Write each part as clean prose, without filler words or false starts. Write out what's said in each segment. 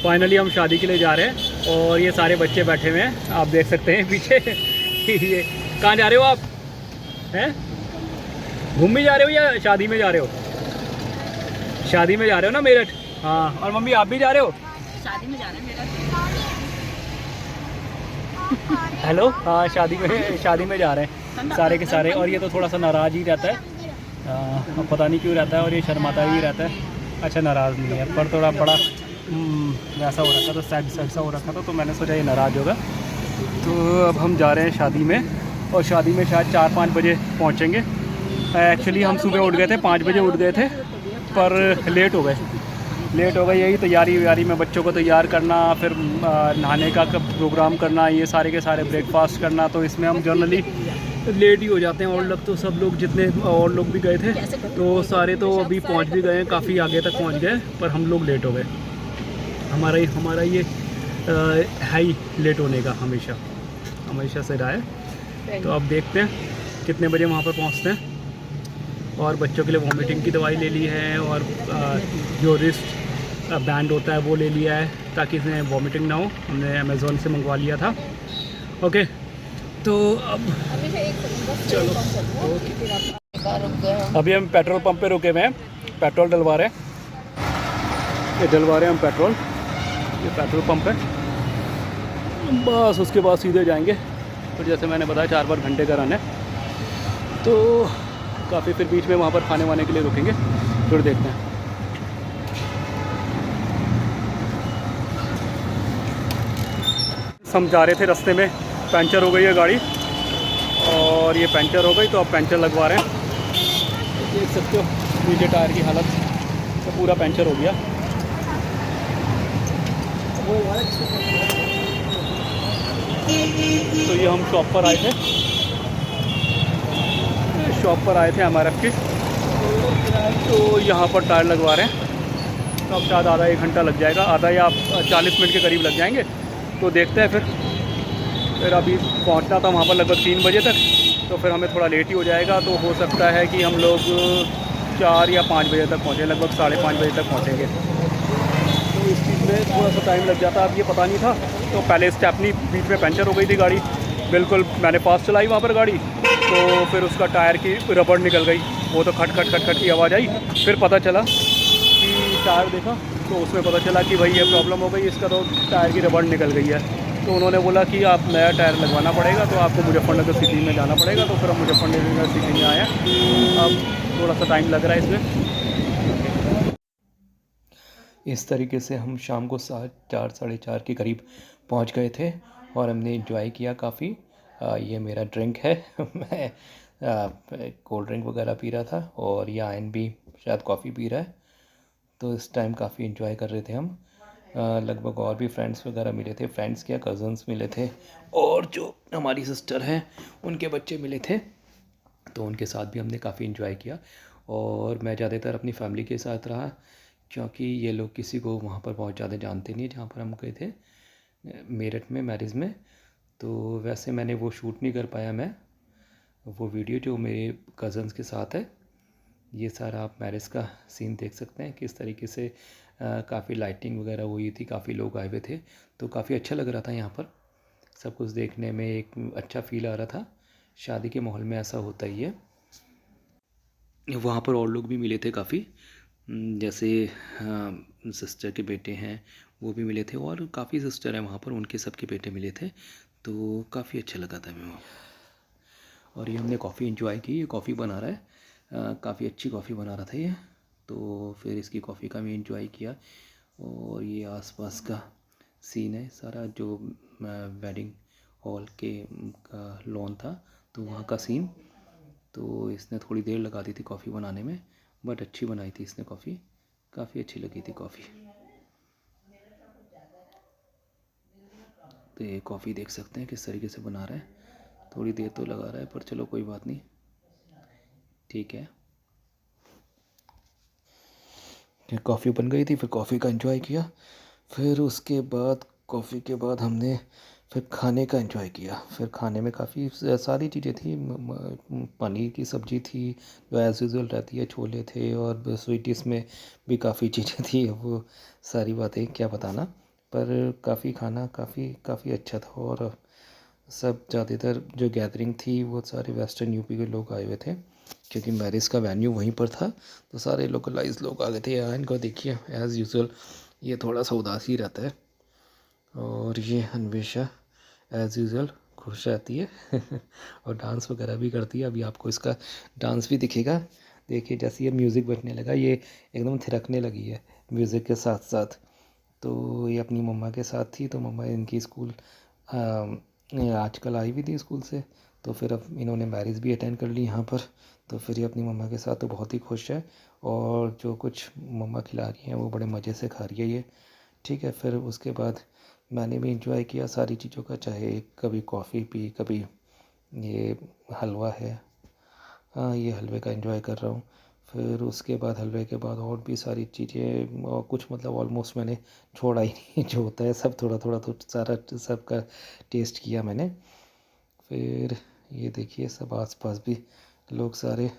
Finally हम शादी के लिए जा रहे हैं और ये सारे बच्चे बैठे हुए हैं, आप देख सकते हैं पीछे। ये कहाँ जा रहे हो आप? हैं, घूमने जा रहे हो या शादी में जा रहे हो? शादी में जा रहे हो ना मेरठ? हाँ, और मम्मी आप भी जा रहे हो? शादी में जा रहे हैं मेरठ। हेलो, हाँ शादी में जा रहे हैं सारे के सारे। और ये तो थोड़ा सा नाराज़ ही रहता है, पता नहीं क्यों रहता है, और ये शर्माता ही रहता है। अच्छा, नाराज़ नहीं है पर थोड़ा बड़ा वैसा हो रखा था, सैड सा हो रखा था, तो मैंने सोचा ये नाराज़ होगा। तो अब हम जा रहे हैं शादी में, और शादी में शायद 4-5 बजे पहुंचेंगे। एक्चुअली हम सुबह उठ गए थे, 5 बजे उठ गए थे, पर लेट हो गए। यही तैयारी में बच्चों को तैयार करना, फिर नहाने का प्रोग्राम करना, ये सारे के सारे ब्रेकफास्ट करना, तो इसमें हम जनरली लेट ही हो जाते हैं। और लोग तो सब लोग जितने और लोग भी गए थे तो सारे तो अभी पहुंच भी गए हैं, काफ़ी आगे तक पहुंच गए, पर हम लोग लेट हो गए। हमारा ये है ही लेट होने का हमेशा से रहा है। तो अब देखते हैं कितने बजे वहाँ पर पहुँचते हैं। और बच्चों के लिए वॉमिटिंग की दवाई ले ली है, और जो रिस्ट बैंड होता है वो ले लिया है, ताकि इसमें वॉमिटिंग ना हो। हमने अमेज़ोन से मंगवा लिया था। ओके, तो अब चलो, अभी हम पेट्रोल पंप पे रुके हुए हैं, पेट्रोल डलवा रहे हैं। हम पेट्रोल, ये पेट्रोल पंप है। बस उसके बाद सीधे जाएंगे। फिर जैसे मैंने बताया 4 घंटे का रन है, तो काफ़ी फिर बीच में वहाँ पर खाने वाने के लिए रुकेंगे, फिर देखते हैं। हम जा रहे थे, रास्ते में पंचर हो गई है गाड़ी, और ये पंचर हो गई, तो अब पंचर लगवा रहे हैं। देख सकते हो नीचे टायर की हालत, तो पूरा पंचर हो गया। तो ये हम शॉप पर आए थे MRF की, तो यहाँ पर टायर लगवा रहे हैं। तो अब शायद आधा 1 घंटा लग जाएगा, आधा या 40 मिनट के करीब लग जाएंगे। तो देखते हैं फिर अभी पहुँचना था वहाँ पर लगभग 3 बजे तक, तो फिर हमें थोड़ा लेट ही हो जाएगा। तो हो सकता है कि हम लोग 4 या 5 बजे तक पहुँचें, लगभग 5:30 बजे तक पहुँचेंगे। तो इस चीज़ में थोड़ा सा टाइम लग जाता, अब ये पता नहीं था। तो पहले स्टेपनी बीच में पंचर हो गई थी गाड़ी, बिल्कुल मैंने फास्ट चलाई वहाँ पर गाड़ी, तो फिर उसका टायर की रबड़ निकल गई, वो तो खट की आवाज़ आई। फिर पता चला कि टायर देखा, तो उसमें पता चला कि भाई ये प्रॉब्लम हो गई, इसका तो टायर की रबड़ निकल गई है। तो उन्होंने बोला कि आप नया टायर लगवाना पड़ेगा, तो आपको मुजफ्फरनगर सिटी में जाना पड़ेगा। तो फिर हम मुजफ्फरनगर सिटी में आए हैं। अब थोड़ा सा टाइम लग रहा है इसमें। इस तरीके से हम शाम को 4 साढ़े 4 के करीब पहुंच गए थे, और हमने एंजॉय किया काफ़ी। ये मेरा ड्रिंक है। मैं कोल्ड ड्रिंक वगैरह पी रहा था, और ये आयन भी शायद कॉफ़ी पी रहा है। तो इस टाइम काफ़ी एंजॉय कर रहे थे हम। लगभग और भी फ्रेंड्स वगैरह मिले थे, फ्रेंड्स क्या कज़न्स मिले थे, और जो हमारी सिस्टर हैं उनके बच्चे मिले थे, तो उनके साथ भी हमने काफ़ी एंजॉय किया। और मैं ज़्यादातर अपनी फैमिली के साथ रहा, क्योंकि ये लोग किसी को वहाँ पर बहुत ज़्यादा जानते नहीं, जहाँ पर हम गए थे मेरठ में मैरिज में। तो वैसे मैंने वो शूट नहीं कर पाया, मैं वो वीडियो जो मेरे कज़न्स के साथ है। ये सारा आप मैरिज का सीन देख सकते हैं, किस तरीके से काफ़ी लाइटिंग वगैरह हुई थी, काफ़ी लोग आए हुए थे, तो काफ़ी अच्छा लग रहा था। यहाँ पर सब कुछ देखने में एक अच्छा फील आ रहा था। शादी के माहौल में ऐसा होता ही है। वहाँ पर और लोग भी मिले थे काफ़ी, जैसे सिस्टर के बेटे हैं वो भी मिले थे, और काफ़ी सिस्टर हैं वहाँ पर, उनके सबके बेटे मिले थे, तो काफ़ी अच्छा लगा था मैं। और ये हमने कॉफ़ी एंजॉय की, ये कॉफ़ी बना रहा है, काफ़ी अच्छी कॉफ़ी बना रहा था ये। तो फिर इसकी कॉफ़ी का भी एंजॉय किया। और ये आसपास का सीन है सारा, जो वेडिंग हॉल के का लॉन था, तो वहाँ का सीन। तो इसने थोड़ी देर लगा दी थी कॉफ़ी बनाने में, बट अच्छी बनाई थी इसने कॉफ़ी, काफ़ी अच्छी लगी थी कॉफ़ी। तो ये कॉफ़ी देख सकते हैं किस तरीके से बना रहा है, थोड़ी देर तो लगा रहा है, पर चलो कोई बात नहीं, ठीक है। फिर कॉफ़ी बन गई थी, फिर कॉफ़ी का एंजॉय किया। फिर उसके बाद कॉफ़ी के बाद हमने फिर खाने का एंजॉय किया। फिर खाने में काफ़ी सारी चीज़ें थी, पनीर की सब्ज़ी थी जो एज़ यूजुअल रहती है, छोले थे, और स्वीट डिश में भी काफ़ी चीज़ें थी। वो सारी बातें क्या बताना, पर काफ़ी खाना काफ़ी काफ़ी अच्छा था। और सब ज़्यादातर जो गैदरिंग थी वो सारे वेस्टर्न यूपी के लोग आए हुए थे, क्योंकि मैरिज का वेन्यू वहीं पर था। तो सारे लोकलाइज लोग आ गए थे। यहाँ इनको देखिए एज़ यूजुअल ये थोड़ा सा उदास ही रहता है, और ये अन्वेषा एज़ यूजुअल खुश रहती है और डांस वगैरह भी करती है। अभी आपको इसका डांस भी दिखेगा। देखिए जैसे ये म्यूज़िक बजने लगा ये एकदम थिरकने लगी है म्यूज़िक के साथ साथ। तो ये अपनी मम्मा के साथ थी, तो मम्मा इनकी स्कूल आजकल आई भी थी स्कूल से, तो फिर अब इन्होंने मैरिज भी अटेंड कर ली यहाँ पर। तो फिर ये अपनी मम्मा के साथ तो बहुत ही खुश है, और जो कुछ मम्मा खिला रही हैं वो बड़े मज़े से खा रही है ये। ठीक है, फिर उसके बाद मैंने भी इंजॉय किया सारी चीज़ों का, चाहे कभी कॉफ़ी पी, कभी ये हलवा है, हाँ ये हलवे का एंजॉय कर रहा हूँ। फिर उसके बाद हलवे के बाद और भी सारी चीज़ें, और कुछ मतलब ऑलमोस्ट मैंने छोड़ा ही नहीं जो होता है सब थोड़ा थोड़ा तो सारा सबका टेस्ट किया मैंने। फिर ये देखिए सब आसपास भी लोग सारे,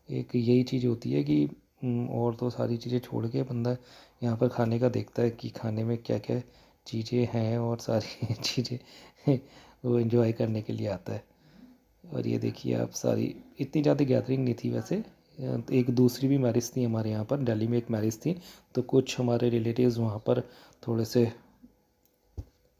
एक यही चीज़ होती है कि और तो सारी चीज़ें छोड़ के बंदा यहाँ पर खाने का देखता है कि खाने में क्या क्या चीज़ें हैं, और सारी चीज़ें वो एंजॉय करने के लिए आता है। और ये देखिए आप सारी, इतनी ज़्यादा गैदरिंग नहीं थी वैसे। एक दूसरी भी मैरिज थी हमारे यहाँ पर, दिल्ली में एक मैरिज थी, तो कुछ हमारे रिलेटिव्स वहाँ पर थोड़े से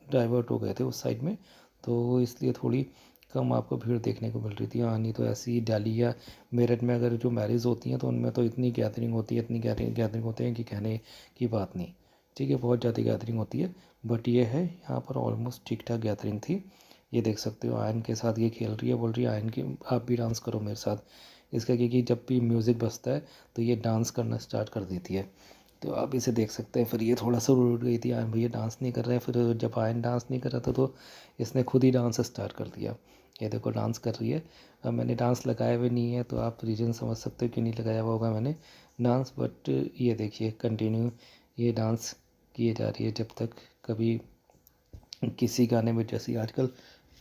डाइवर्ट हो गए थे उस साइड में, तो इसलिए थोड़ी कम आपको भीड़ देखने को मिल रही थी। हाँ नहीं तो ऐसी दिल्ली या मेरठ में अगर जो मैरिज होती हैं तो उनमें तो इतनी गैदरिंग होती है, इतनी गैदरिंग होते हैं कि कहने की बात नहीं। ठीक है, बहुत ज़्यादा गैदरिंग होती है, बट ये है यहाँ पर ऑलमोस्ट ठीक ठाक गैदरिंग थी। ये देख सकते हो आयन के साथ ये खेल रही है, बोल रही है आयन की आप भी डांस करो मेरे साथ। इसका क्योंकि जब भी म्यूज़िक बजता है तो ये डांस करना स्टार्ट कर देती है। तो आप इसे देख सकते हैं। फिर ये थोड़ा सा रूठ गई थी, आयन भैया डांस नहीं कर रहे हैं। फिर जब आयन डांस नहीं कर रहा था तो इसने खुद ही डांस स्टार्ट कर दिया। ये देखो डांस कर रही है। अब मैंने डांस लगाया हुआ नहीं है, तो आप रीज़न समझ सकते हो क्यों नहीं लगाया हुआ होगा मैंने डांस, बट ये देखिए कंटिन्यू ये डांस किए जा रही है जब तक कभी किसी गाने में, जैसे आजकल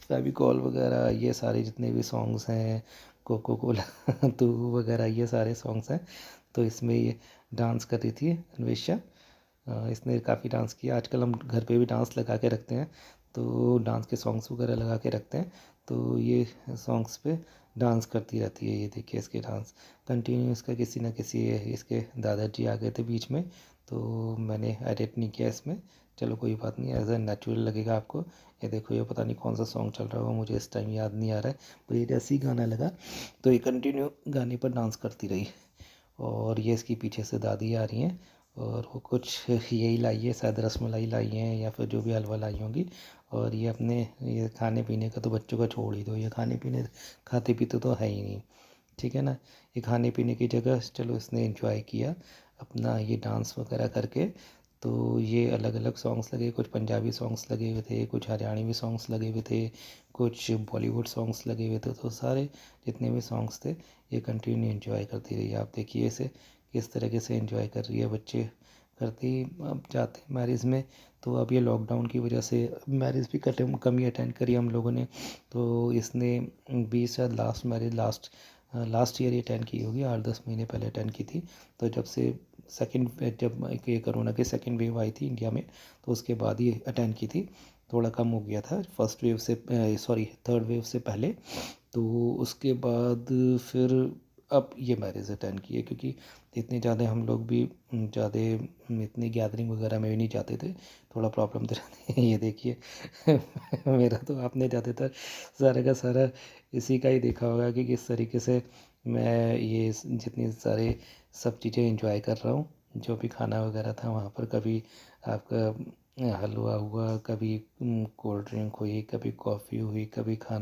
फेविकॉल वगैरह ये सारे जितने भी सॉन्ग्स हैं, कोको कोला तू वगैरह ये सारे सॉन्ग्स हैं, तो इसमें ये डांस कर रही थी अन्वेषा। इसने काफ़ी डांस किया। आजकल हम घर पे भी डांस लगा के रखते हैं, तो डांस के सॉन्ग्स वगैरह लगा के रखते हैं, तो ये सॉन्ग्स पे डांस करती रहती है। ये देखिए इसके डांस कंटिन्यू, इसका किसी ना किसी, इसके दादाजी आ गए थे बीच में, तो मैंने एडिट नहीं किया इसमें। चलो कोई बात नहीं, एज ए नेचुरल लगेगा आपको। ये देखो ये पता नहीं कौन सा सॉन्ग चल रहा होगा, मुझे इस टाइम याद नहीं आ रहा है, पर ये जैसे ही गाना लगा तो ये कंटिन्यू गाने पर डांस करती रही। और ये इसकी पीछे से दादी आ रही हैं, और वो कुछ यही लाई है, शायद रसमलाई लाई हैं या फिर जो भी हलवा लाई होंगी। और ये अपने ये खाने पीने का तो बच्चों का छोड़ ही दो, ये खाने पीने खाते पीते तो है ही नहीं। ठीक है ना, ये खाने पीने की जगह चलो इसने एंजॉय किया अपना ये डांस वगैरह करके। तो ये अलग अलग सॉन्ग्स लगे, कुछ पंजाबी सॉन्ग्स लगे हुए थे, कुछ हरियाणवी सॉन्ग्स लगे हुए थे, कुछ बॉलीवुड सॉन्ग्स लगे हुए थे। तो सारे जितने भी सॉन्ग्स थे ये कंटिन्यू एंजॉय करती रही। आप देखिए इसे किस तरीके से एंजॉय कर रही है। बच्चे करते ही अब जाते हैं मैरिज में, तो अब ये लॉकडाउन की वजह से मैरिज भी कम ही अटेंड करी हम लोगों ने। तो इसने भी शायद लास्ट ईयर ही अटेंड की होगी, 8-10 महीने पहले अटेंड की थी। तो जब से जब ये कोरोना की सेकेंड वेव आई थी इंडिया में, तो उसके बाद ही अटेंड की थी। थोड़ा कम हो गया था फर्स्ट वेव से, सॉरी थर्ड वेव से पहले। तो उसके बाद फिर अब ये मैरिज अटेंड की है, क्योंकि इतने ज़्यादा हम लोग भी ज़्यादा इतनी गैदरिंग वगैरह में भी नहीं जाते थे, थोड़ा प्रॉब्लम तो रहती है। ये देखिए मेरा तो आपने ज़्यादातर सारा का सारा इसी का ही देखा होगा कि किस तरीके से मैं ये जितनी सारे सब चीज़ें एंजॉय कर रहा हूँ। जो भी खाना वगैरह था वहाँ पर, कभी आपका हलवा हुआ, कभी कोल्ड ड्रिंक हुई, कभी कॉफ़ी हुई, कभी खाना